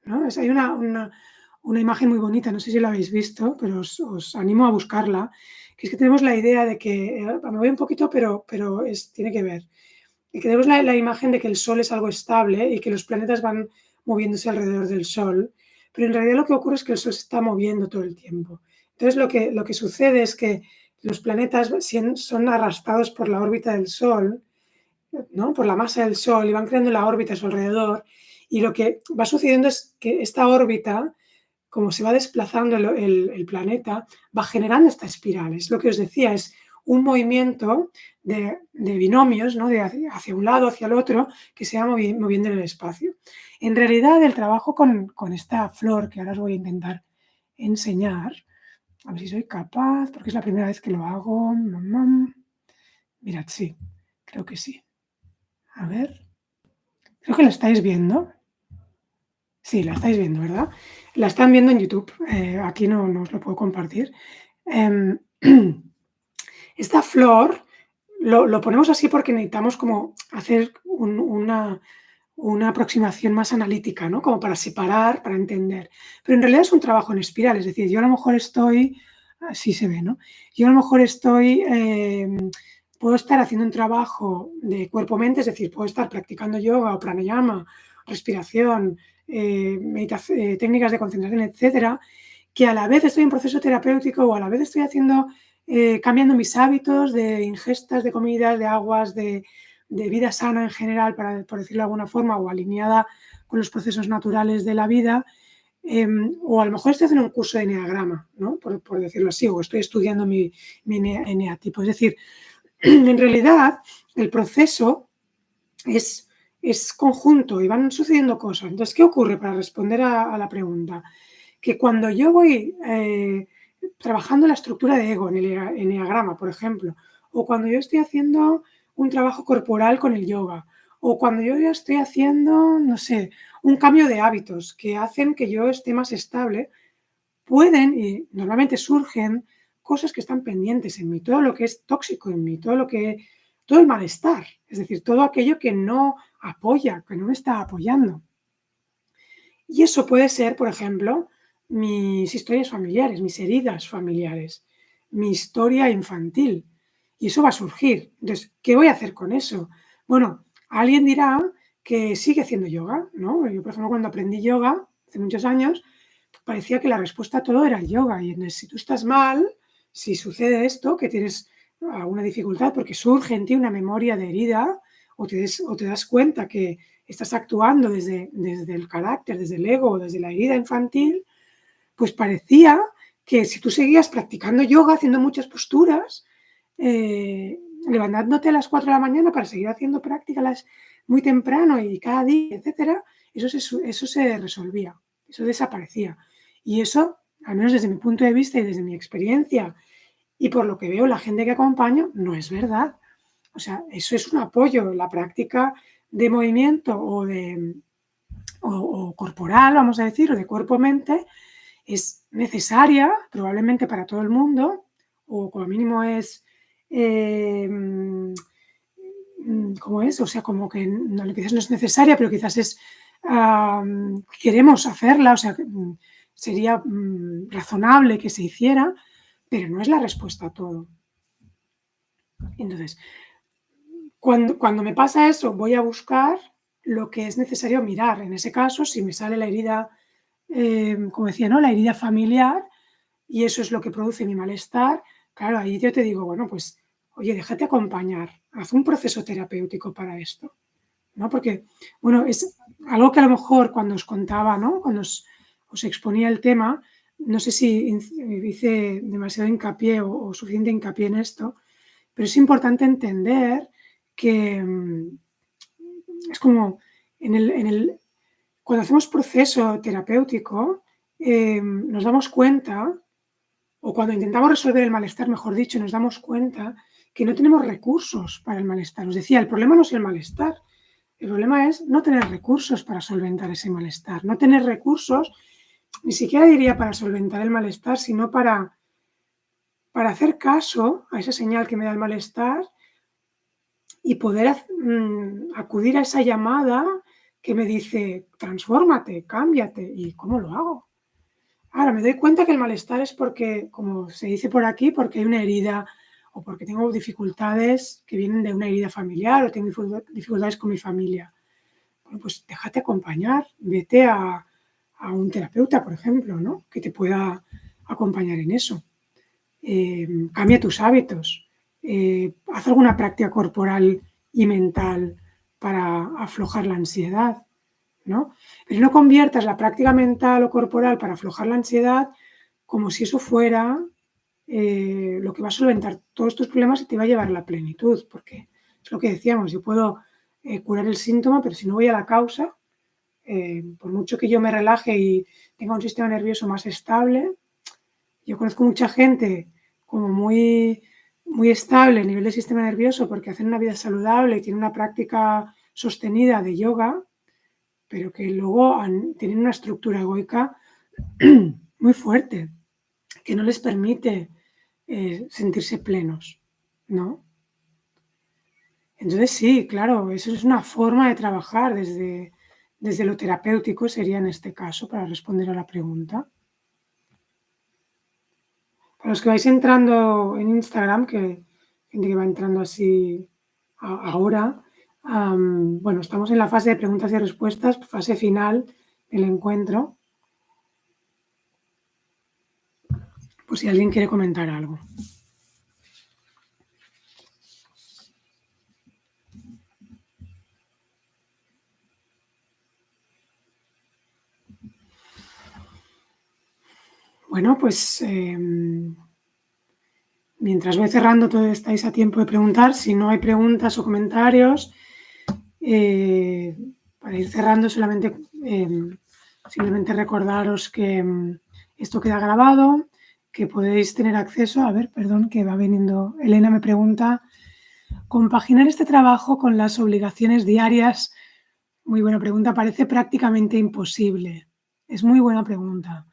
¿no? Hay una imagen muy bonita, no sé si la habéis visto, pero os animo a buscarla, que es que tenemos la idea de que, me voy un poquito, pero tiene que ver, y que tenemos la imagen de que el Sol es algo estable y que los planetas van moviéndose alrededor del Sol, pero en realidad lo que ocurre es que el Sol se está moviendo todo el tiempo. Entonces lo que sucede es que los planetas son arrastrados por la órbita del Sol, ¿no? Por la masa del Sol, y van creando la órbita a su alrededor, y lo que va sucediendo es que esta órbita, como se va desplazando el planeta, va generando esta espiral. Es lo que os decía, es un movimiento de binomios, ¿no? De hacia un lado, hacia el otro, que se va moviendo en el espacio. En realidad, el trabajo con esta flor, que ahora os voy a intentar enseñar, a ver si soy capaz, porque es la primera vez que lo hago. Mirad, sí, creo que sí. A ver, creo que la estáis viendo. Sí, la estáis viendo, ¿verdad? La están viendo en YouTube. Aquí no os lo puedo compartir. Em, esta flor lo ponemos así porque necesitamos como hacer una aproximación más analítica, ¿no? Como para separar, para entender. Pero en realidad es un trabajo en espiral, es decir, yo a lo mejor estoy, así se ve, ¿no? Yo a lo mejor puedo estar haciendo un trabajo de cuerpo-mente, es decir, puedo estar practicando yoga o pranayama, respiración, técnicas de concentración, etcétera, que a la vez estoy en proceso terapéutico o a la vez estoy cambiando mis hábitos de ingestas de comidas, de aguas, de vida sana en general, por decirlo de alguna forma, o alineada con los procesos naturales de la vida, o a lo mejor estoy haciendo un curso de eneagrama, ¿no? Por decirlo así, o estoy estudiando mi eneatipo. Es decir, en realidad el proceso es conjunto y van sucediendo cosas. Entonces, ¿qué ocurre para responder a la pregunta? Que cuando yo voy trabajando la estructura de ego en el eneagrama, por ejemplo, o cuando yo estoy haciendo un trabajo corporal con el yoga, o cuando yo ya estoy haciendo, no sé, un cambio de hábitos que hacen que yo esté más estable, pueden y normalmente surgen cosas que están pendientes en mí, todo lo que es tóxico en mí, todo el malestar, es decir, todo aquello que no apoya, que no me está apoyando. Y eso puede ser, por ejemplo, mis historias familiares, mis heridas familiares, mi historia infantil. Y eso va a surgir. Entonces, ¿qué voy a hacer con eso? Bueno, alguien dirá que sigue haciendo yoga, ¿no? Yo, por ejemplo, cuando aprendí yoga hace muchos años, parecía que la respuesta a todo era el yoga. Y entonces, si tú estás mal, si sucede esto, que tienes a una dificultad porque surge en ti una memoria de herida o te das cuenta que estás actuando desde el carácter, desde el ego, desde la herida infantil, pues parecía que si tú seguías practicando yoga, haciendo muchas posturas, levantándote a las 4 de la mañana para seguir haciendo prácticas muy temprano y cada día, etcétera, eso se resolvía, eso desaparecía. Y eso, al menos desde mi punto de vista y desde mi experiencia y por lo que veo la gente que acompaño, no es verdad. O sea, eso es un apoyo. La práctica de movimiento o corporal, vamos a decir, o de cuerpo-mente, es necesaria probablemente para todo el mundo, o como mínimo es, ¿cómo es? O sea, como que no, quizás no es necesaria, pero quizás es, queremos hacerla, o sea, sería razonable que se hiciera, pero no es la respuesta a todo. Entonces, cuando me pasa eso, voy a buscar lo que es necesario mirar. En ese caso, si me sale la herida, como decía, ¿no? La herida familiar, y eso es lo que produce mi malestar, claro, ahí yo te digo, bueno, pues, oye, déjate acompañar, haz un proceso terapéutico para esto, ¿no? Porque, bueno, es algo que a lo mejor cuando os contaba, ¿no? Cuando os exponía el tema, no sé si hice demasiado hincapié o suficiente hincapié en esto, pero es importante entender que es como cuando hacemos proceso terapéutico, nos damos cuenta, o cuando intentamos resolver el malestar, mejor dicho, nos damos cuenta que no tenemos recursos para el malestar. Os decía, el problema no es el malestar, el problema es no tener recursos para solventar ese malestar, no tener recursos, ni siquiera diría para solventar el malestar, sino para hacer caso a esa señal que me da el malestar y poder acudir a esa llamada que me dice, transfórmate, cámbiate. ¿Y cómo lo hago? Ahora me doy cuenta que el malestar es porque, como se dice por aquí, porque hay una herida o porque tengo dificultades que vienen de una herida familiar o tengo dificultades con mi familia. Bueno, pues déjate acompañar, vete a un terapeuta, por ejemplo, ¿no? Que te pueda acompañar en eso. Cambia tus hábitos, haz alguna práctica corporal y mental para aflojar la ansiedad, ¿no? Pero no conviertas la práctica mental o corporal para aflojar la ansiedad como si eso fuera lo que va a solventar todos tus problemas y te va a llevar a la plenitud, porque es lo que decíamos, yo puedo curar el síntoma, pero si no voy a la causa, por mucho que yo me relaje y tenga un sistema nervioso más estable, yo conozco mucha gente como muy estable a nivel del sistema nervioso porque hacen una vida saludable y tienen una práctica sostenida de yoga, pero que luego tienen una estructura egoica muy fuerte que no les permite sentirse plenos, ¿no? Entonces sí, claro, eso es una forma de trabajar desde lo terapéutico, sería en este caso, para responder a la pregunta. Para los que vais entrando en Instagram, que gente que va entrando así ahora, bueno, estamos en la fase de preguntas y respuestas, fase final del encuentro, por si alguien quiere comentar algo. Bueno, pues mientras voy cerrando, todavía estáis a tiempo de preguntar. Si no hay preguntas o comentarios, para ir cerrando, simplemente recordaros que esto queda grabado, que podéis tener acceso. A ver, perdón, que va viniendo. Elena me pregunta, ¿compaginar este trabajo con las obligaciones diarias? Muy buena pregunta, parece prácticamente imposible. Es muy buena pregunta.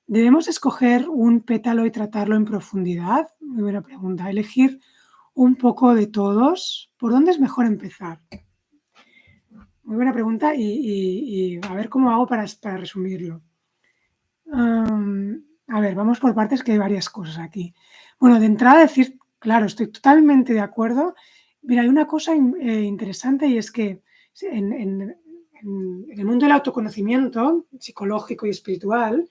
¿Debemos escoger un pétalo y tratarlo en profundidad? Muy buena pregunta. ¿Elegir un poco de todos? ¿Por dónde es mejor empezar? Muy buena pregunta y a ver cómo hago para resumirlo. A ver, vamos por partes, que hay varias cosas aquí. Bueno, de entrada decir, claro, estoy totalmente de acuerdo. Mira, hay una cosa interesante y es que en el mundo del autoconocimiento psicológico y espiritual,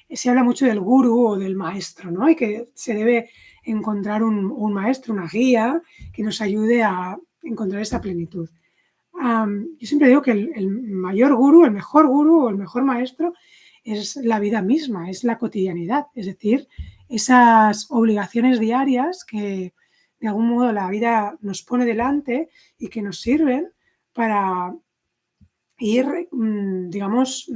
se habla mucho del gurú o del maestro, ¿no? Y que se debe encontrar un maestro, una guía que nos ayude a encontrar esa plenitud. Yo siempre digo que el mayor gurú, el mejor gurú o el mejor maestro es la vida misma, es la cotidianidad, es decir, esas obligaciones diarias que de algún modo la vida nos pone delante y que nos sirven para ir, digamos,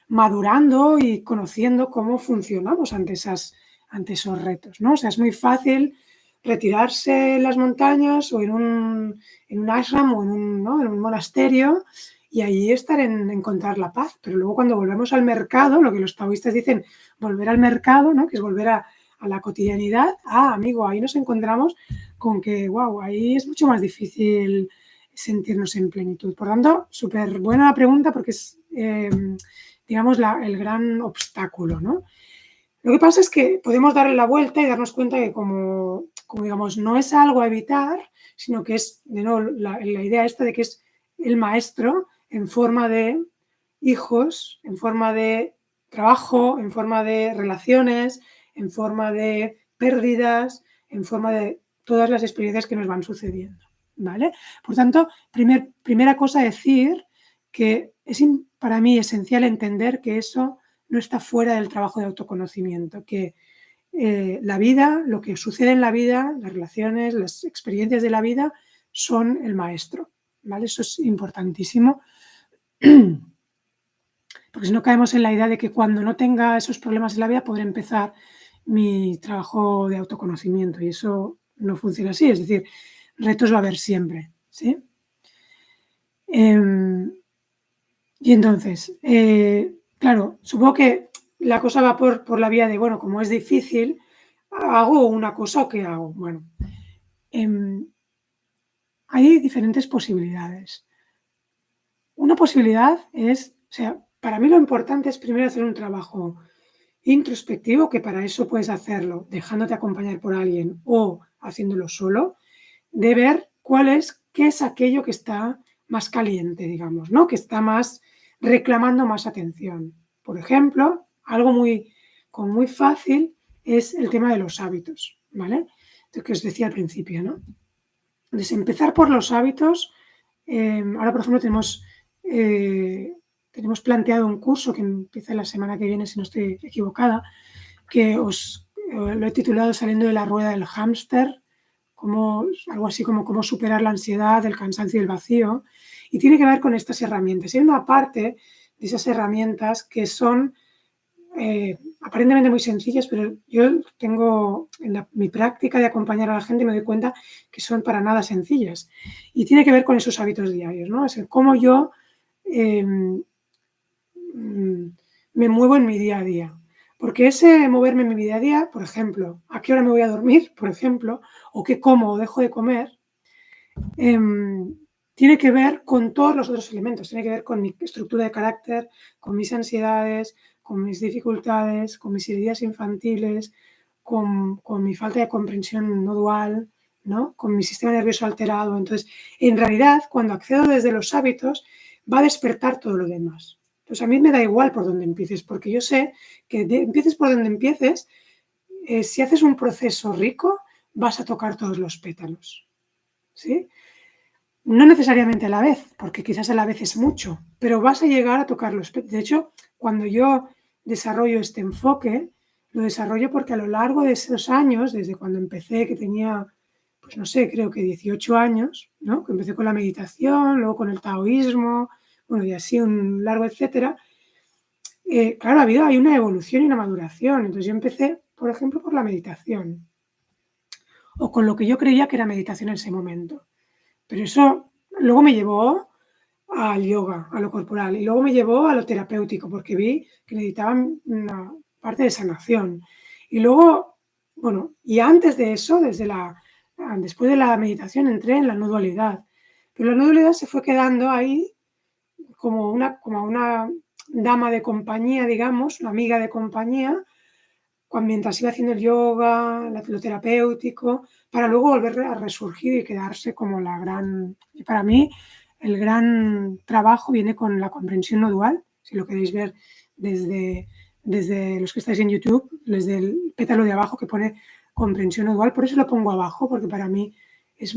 madurando y conociendo cómo funcionamos ante esos retos, ¿no? O sea, es muy fácil retirarse en las montañas o en un ashram o ¿no? En un monasterio y allí estar en encontrar la paz. Pero luego cuando volvemos al mercado, lo que los taoístas dicen, volver al mercado, ¿no? Que es volver a la cotidianidad, amigo, ahí nos encontramos con que, wow, ahí es mucho más difícil sentirnos en plenitud. Por tanto, súper buena la pregunta porque es, digamos, el gran obstáculo, ¿no? Lo que pasa es que podemos darle la vuelta y darnos cuenta que como digamos, no es algo a evitar, sino que es, de nuevo, la idea esta de que es el maestro en forma de hijos, en forma de trabajo, en forma de relaciones, en forma de pérdidas, en forma de todas las experiencias que nos van sucediendo, ¿vale? Por tanto, primera cosa decir que es para mí esencial entender que eso no está fuera del trabajo de autoconocimiento, que la vida, lo que sucede en la vida, las relaciones, las experiencias de la vida son el maestro, ¿vale? Eso es importantísimo, porque si no caemos en la idea de que cuando no tenga esos problemas en la vida podré empezar mi trabajo de autoconocimiento y eso no funciona así, es decir, retos va a haber siempre, ¿sí? Y entonces, claro, supongo que la cosa va por la vía de, bueno, como es difícil, ¿hago una cosa o qué hago? Bueno, hay diferentes posibilidades. Una posibilidad es, o sea, para mí lo importante es primero hacer un trabajo introspectivo, que para eso puedes hacerlo dejándote acompañar por alguien o haciéndolo solo, de ver qué es aquello que está más caliente, digamos, ¿no? Que está más reclamando más atención. Por ejemplo, algo muy fácil es el tema de los hábitos, ¿vale? Lo que os decía al principio, ¿no? Entonces, empezar por los hábitos. Ahora, por ejemplo, tenemos planteado un curso que empieza la semana que viene, si no estoy equivocada, que lo he titulado Saliendo de la rueda del hámster, algo así como cómo superar la ansiedad, el cansancio y el vacío, y tiene que ver con estas herramientas. Hay una parte de esas herramientas que son aparentemente muy sencillas, pero yo tengo en mi práctica de acompañar a la gente me doy cuenta que son para nada sencillas y tiene que ver con esos hábitos diarios, ¿no? Es el cómo yo eh, me muevo en mi día a día. Porque ese moverme en mi día a día, por ejemplo, a qué hora me voy a dormir, por ejemplo, o qué como o dejo de comer, tiene que ver con todos los otros elementos. Tiene que ver con mi estructura de carácter, con mis ansiedades, con mis dificultades, con mis heridas infantiles, con mi falta de comprensión no dual, ¿no? Con mi sistema nervioso alterado. Entonces, en realidad, cuando accedo desde los hábitos, va a despertar todo lo demás. Entonces, a mí me da igual por dónde empieces, porque yo sé que empieces por donde empieces, si haces un proceso rico, vas a tocar todos los pétalos, ¿sí? No necesariamente a la vez, porque quizás a la vez es mucho, pero vas a llegar a tocar los pétalos. De hecho, cuando yo desarrollo este enfoque, lo desarrollo porque a lo largo de esos años, desde cuando empecé, que tenía, pues no sé, creo que 18 años, ¿no? Que empecé con la meditación, luego con el taoísmo, bueno, y así un largo etcétera. Claro, hay una evolución y una maduración. Entonces yo empecé, por ejemplo, por la meditación, o con lo que yo creía que era meditación en ese momento. Pero eso luego me llevó al yoga, a lo corporal, y luego me llevó a lo terapéutico, porque vi que necesitaban una parte de sanación. Y luego, bueno, y antes de eso, después de la meditación, entré en la no dualidad. Pero la no dualidad se fue quedando ahí como una dama de compañía, digamos, una amiga de compañía, mientras iba haciendo el yoga, lo terapéutico, para luego volver a resurgir y quedarse como la gran... Y para mí el gran trabajo viene con la comprensión no dual, si lo queréis ver desde los que estáis en YouTube, desde el pétalo de abajo que pone comprensión no dual. Por eso lo pongo abajo, porque para mí es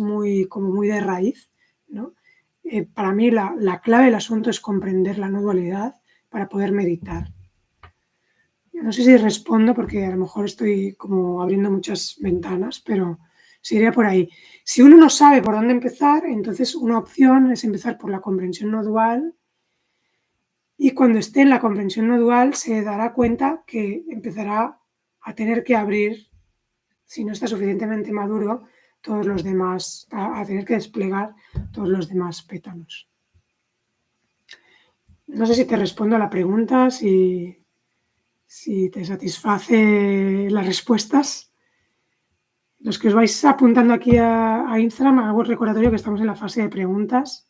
como muy de raíz, ¿no? Para mí la clave del asunto es comprender la no dualidad para poder meditar. No sé si respondo porque a lo mejor estoy como abriendo muchas ventanas, pero sería por ahí. Si uno no sabe por dónde empezar, entonces una opción es empezar por la comprensión no dual, y cuando esté en la comprensión no dual se dará cuenta que empezará a tener que abrir, si no está suficientemente maduro, todos los demás, a tener que desplegar todos los demás pétalos. No sé si te respondo a la pregunta, si te satisface las respuestas. Los que os vais apuntando aquí a Instagram, hago el recordatorio que estamos en la fase de preguntas.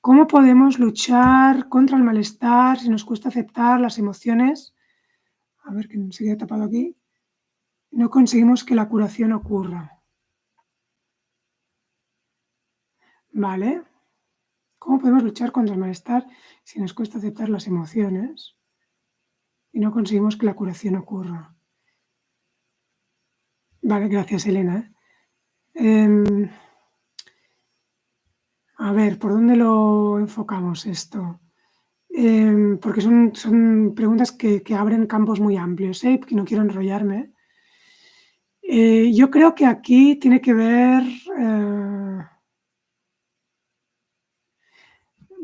¿Cómo podemos luchar contra el malestar si nos cuesta aceptar las emociones? A ver, que se queda tapado aquí. No conseguimos que la curación ocurra. Vale. ¿Cómo podemos luchar contra el malestar si nos cuesta aceptar las emociones y no conseguimos que la curación ocurra? Vale, gracias, Elena. A ver, ¿por dónde lo enfocamos esto? Porque son preguntas que abren campos muy amplios, que no quiero enrollarme. Yo creo que aquí tiene que ver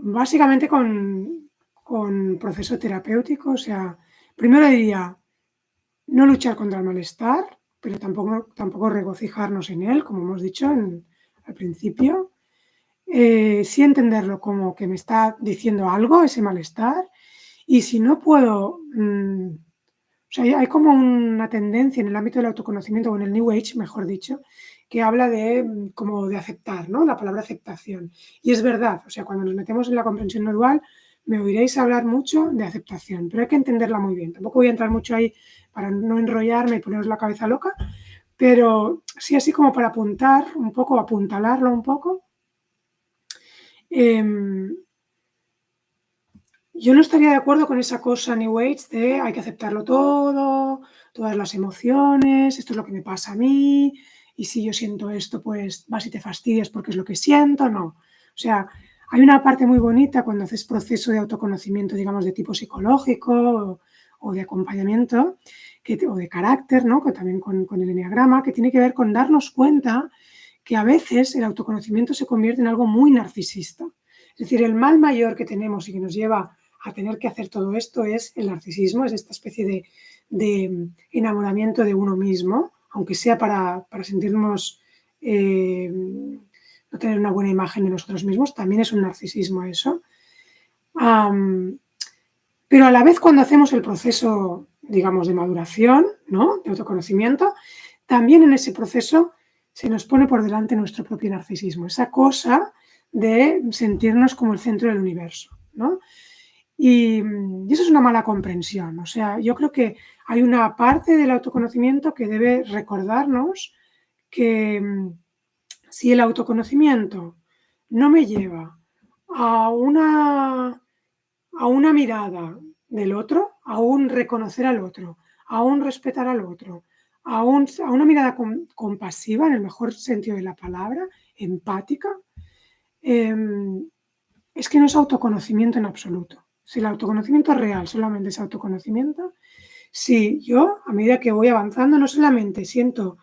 básicamente con proceso terapéutico. O sea, primero diría, no luchar contra el malestar, pero tampoco regocijarnos en él, como hemos dicho al principio. Sí entenderlo como que me está diciendo algo, ese malestar, y si no puedo... o sea, hay como una tendencia en el ámbito del autoconocimiento, o en el New Age, mejor dicho, que habla como de aceptar, ¿no? La palabra aceptación. Y es verdad, o sea, cuando nos metemos en la comprensión no dual, me oiréis hablar mucho de aceptación, pero hay que entenderla muy bien. Tampoco voy a entrar mucho ahí para no enrollarme y poneros la cabeza loca, pero sí así como para apuntar un poco, apuntalarlo un poco. Yo no estaría de acuerdo con esa cosa New Age de hay que aceptarlo todo, todas las emociones, esto es lo que me pasa a mí, y si yo siento esto, pues vas y te fastidias porque es lo que siento, no. O sea, hay una parte muy bonita cuando haces proceso de autoconocimiento, digamos, de tipo psicológico o de acompañamiento, o de carácter, ¿no? Que también con el eneagrama, que tiene que ver con darnos cuenta que a veces el autoconocimiento se convierte en algo muy narcisista. Es decir, el mal mayor que tenemos y que nos lleva a tener que hacer todo esto es el narcisismo, es esta especie de enamoramiento de uno mismo, aunque sea para sentirnos, no tener una buena imagen de nosotros mismos, también es un narcisismo eso. Pero a la vez cuando hacemos el proceso, digamos, de maduración, ¿no? De autoconocimiento, también en ese proceso se nos pone por delante nuestro propio narcisismo, esa cosa de sentirnos como el centro del universo, ¿no? Y eso es una mala comprensión. O sea, yo creo que hay una parte del autoconocimiento que debe recordarnos que si el autoconocimiento no me lleva a una mirada del otro, a un reconocer al otro, a un respetar al otro, a una mirada compasiva, en el mejor sentido de la palabra, empática, es que no es autoconocimiento en absoluto. Si el autoconocimiento real solamente es autoconocimiento, si yo, a medida que voy avanzando, no solamente siento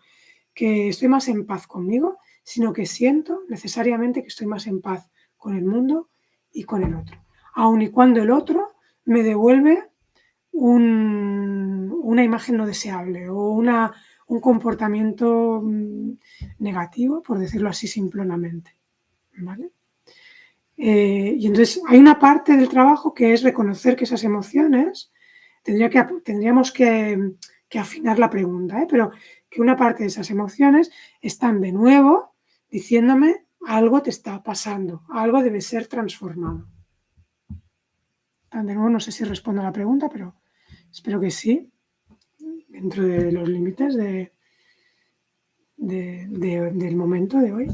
que estoy más en paz conmigo, sino que siento necesariamente que estoy más en paz con el mundo y con el otro. Aun y cuando el otro me devuelve una imagen no deseable o un comportamiento negativo, por decirlo así simplonamente. ¿Vale? Y entonces hay una parte del trabajo que es reconocer que esas emociones, tendríamos que afinar la pregunta, pero que una parte de esas emociones están de nuevo diciéndome algo te está pasando, algo debe ser transformado. De nuevo, no sé si respondo a la pregunta, pero espero que sí, dentro de los límites del momento de hoy.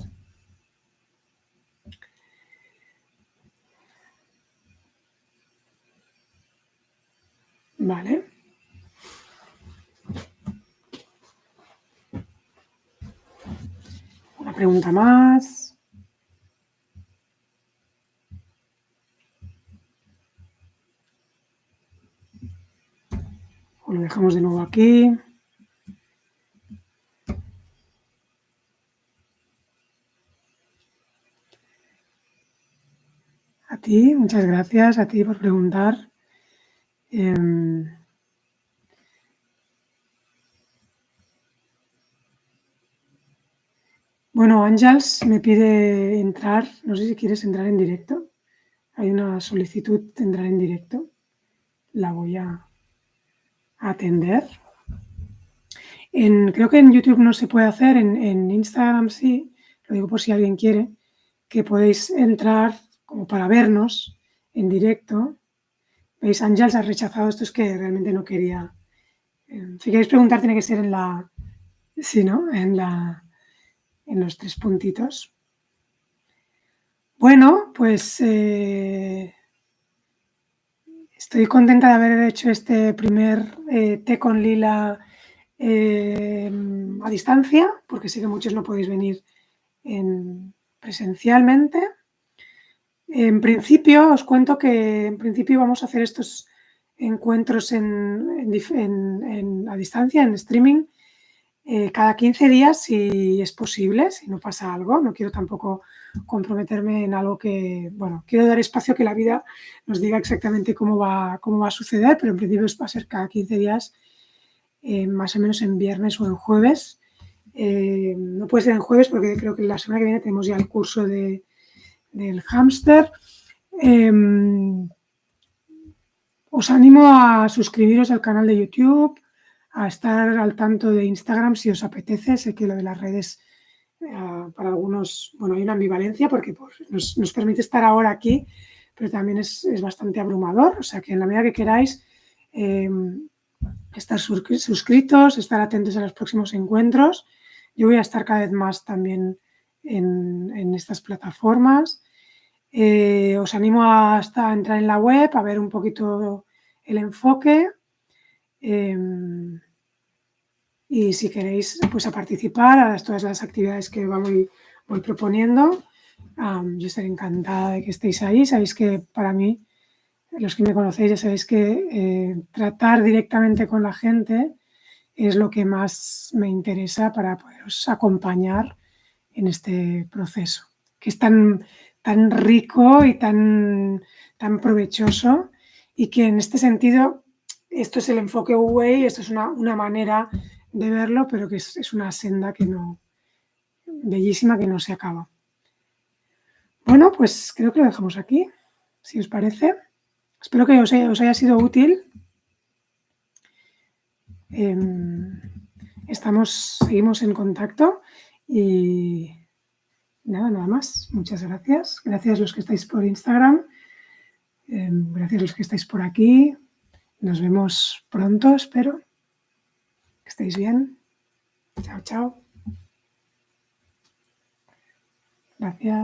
Vale. pregunta más. O lo dejamos de nuevo aquí. A ti, muchas gracias a ti por preguntar. Bueno, Ángels me pide entrar, no sé si quieres entrar en directo. Hay una solicitud de entrar en directo. La voy a atender. Creo que en YouTube no se puede hacer, en Instagram sí, lo digo por si alguien quiere, que podéis entrar como para vernos en directo. ¿Veis? Ángels ha rechazado esto, es que realmente no quería. Si queréis preguntar, tiene que ser en la. Sí, ¿no? En los 3 puntitos. Bueno, pues estoy contenta de haber hecho este primer té con Lila a distancia, porque sé que muchos no podéis venir presencialmente. En principio, os cuento que en principio vamos a hacer estos encuentros a distancia, en streaming, cada 15 días si es posible, si no pasa algo. No quiero tampoco comprometerme en algo que, bueno, quiero dar espacio a que la vida nos diga exactamente cómo va a suceder, pero en principio va a ser cada 15 días, más o menos en viernes o en jueves. No puede ser en jueves porque creo que la semana que viene tenemos ya el curso del hámster. Os animo a suscribiros al canal de YouTube, a estar al tanto de Instagram si os apetece. Sé que lo de las redes para algunos, bueno, hay una ambivalencia porque nos permite estar ahora aquí, pero también es bastante abrumador. O sea que en la medida que queráis estar suscritos, estar atentos a los próximos encuentros. Yo voy a estar cada vez más también en estas plataformas. Os animo hasta a entrar en la web, a ver un poquito el enfoque. Y si queréis, pues a participar a todas las actividades que voy proponiendo. Yo estaré encantada de que estéis ahí. Sabéis que para mí, los que me conocéis, ya sabéis que tratar directamente con la gente es lo que más me interesa para poderos acompañar en este proceso, que es tan rico y tan provechoso, y que en este sentido, esto es el enfoque Wu-Wei, esto es una manera de verlo, pero que es una senda bellísima que no se acaba. Bueno, pues creo que lo dejamos aquí, si os parece. Espero que os haya sido útil. Seguimos en contacto y nada más. Muchas gracias. Gracias a los que estáis por Instagram. Gracias a los que estáis por aquí. Nos vemos pronto, espero. Que estéis bien. Chao, chao. Gracias.